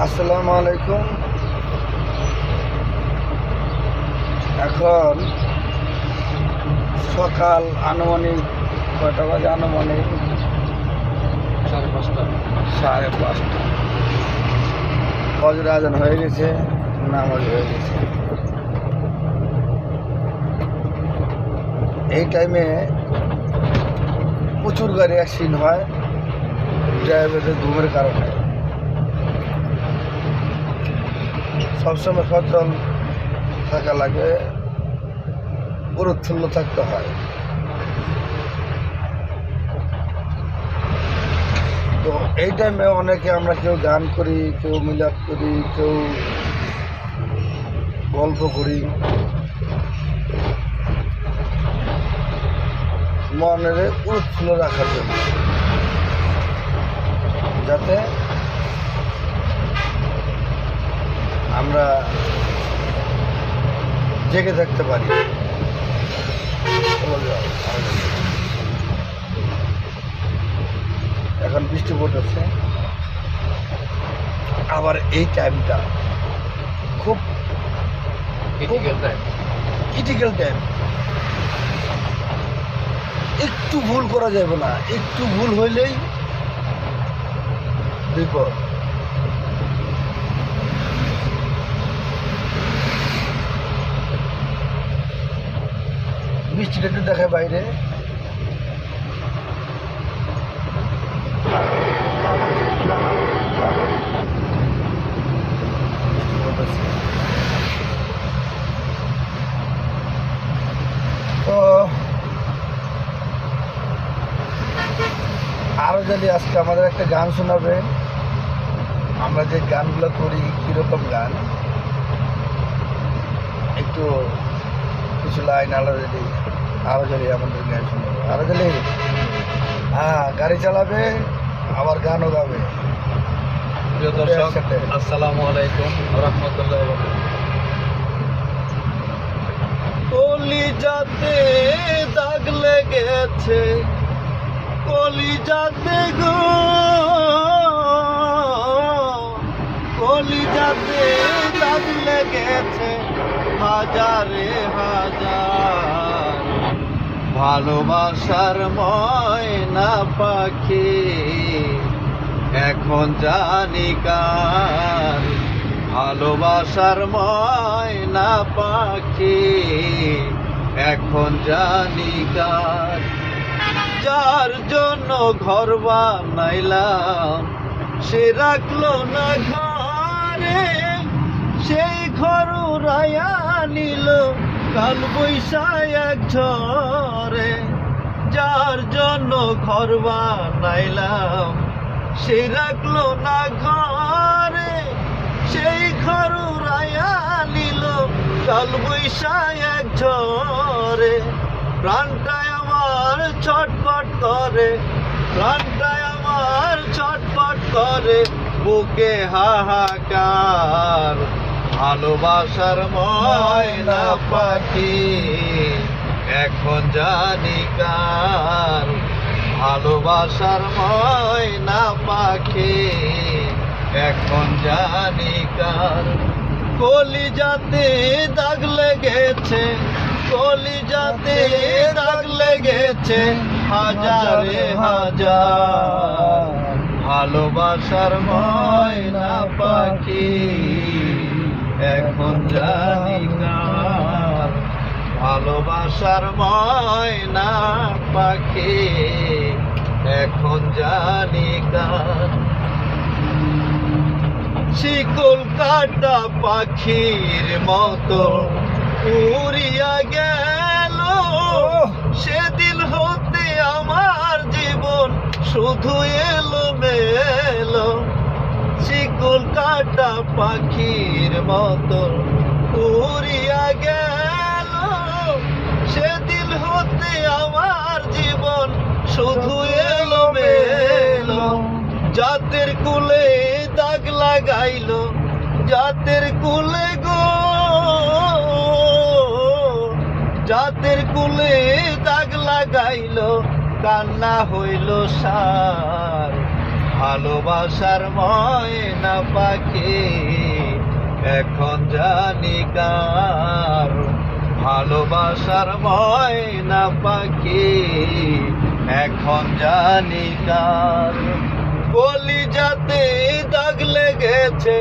আসসালামু আলাইকুম। এখন সকাল আনুমানিক কয়টা বাজে? আনুমানিক 5:30। 5:30। ফজর আজান হয়ে গেছে, নামাজ হয়ে গেছে। এই টাইমে প্রচুর গাড়ি অ্যাক্সিডেন্ট হয় ড্রাইভারের ঘুমের কারণে। সবসময় সচল থাকা লাগে, উৎফুল্ল থাকতে হয়। তো এই টাইমে অনেকে আমরা কেউ গান করি, কেউ মিলাদ করি, কেউ গল্প করি, মনের উৎফুল্ল রাখার জন্য, যাতে আমরা জেগে থাকতে পারি। এখন বৃষ্টি পড়তেছে, আবার এই টাইমটা খুব ক্রিটিক্যাল টাইম। একটু ভুল করা যাবে না, একটু ভুল হইলেই বিপদ। বৃষ্টিটা একটু দেখায় বাইরে। তো আরো যদি আজকে আমাদের একটা গান শোনাবে, আমরা যে গানগুলো করি কিরকম গান, একটু কিছু লাইন আরো যদি আমাদের গান শোনাবে। আরো যদি গাড়ি চালাবে, আবার গানও গাবে। প্রিয় দর্শক, আসসালামু আলাইকুম ওয়া রাহমাতুল্লাহি ওয়া বারাকাতুহু। কলিজাতে দাগ লেগেছে, কলিজাতে গো, কলিজাতে দাগ লেগেছে হাজারে হাজার। ভালোবাসার ময়না পাখি এখন জানি কার। ভালোবাসার ময়না পাখি এখন জানি কার। যার জন্য ঘর বানাইলাম সে রাখলো না ঘরে, সেই ঘর উড়াইয়া নিল কাল বৈশাখ এক ঝড়ে। যার জন্য ঘর বানাইলাম সে রাখলো না ঘরে, সেই ঘর উড়াইয়া নিল কাল বৈশাখ এক ঝড়ে। প্রাণটায় আমার ছটফট করে, প্রাণটায় আমার ছটফট করে, বুকে হাহাকার। ভালোবাসার ময়না পাখি এখন জানি কার। ভালোবাসার ময়না পাখি এখন জানি কার। কলিজাতে দাগ লেগেছে, কলিজাতে দাগ লেগেছে হাজারে হাজার। ভালোবাসার ময়না পাখি এখন জানি কার। ভালোবাসার ময়না পাখি এখন জানি কার। শিকল কাটা পাখির মতো উড়িয়া গেল, সেদিন হতে আমার জীবন শুধু এলো মেলো। শিকল কাটা পাখির মতো উড়িয়া গেল, সেদিন হতে আমার জীবন শুধু এলো মেলো। জাতের কুলে দাগ লাগাইলো, জাতের কুলে গো, জাতের কুলে দাগ লাগাইলো, কান্না হইল সার। ভালোবাসার ময়না পাখি এখন জানি কার, ভালোবাসার ময়না পাখি এখন জানি কার। কলিজাতে দাগ লেগেছে,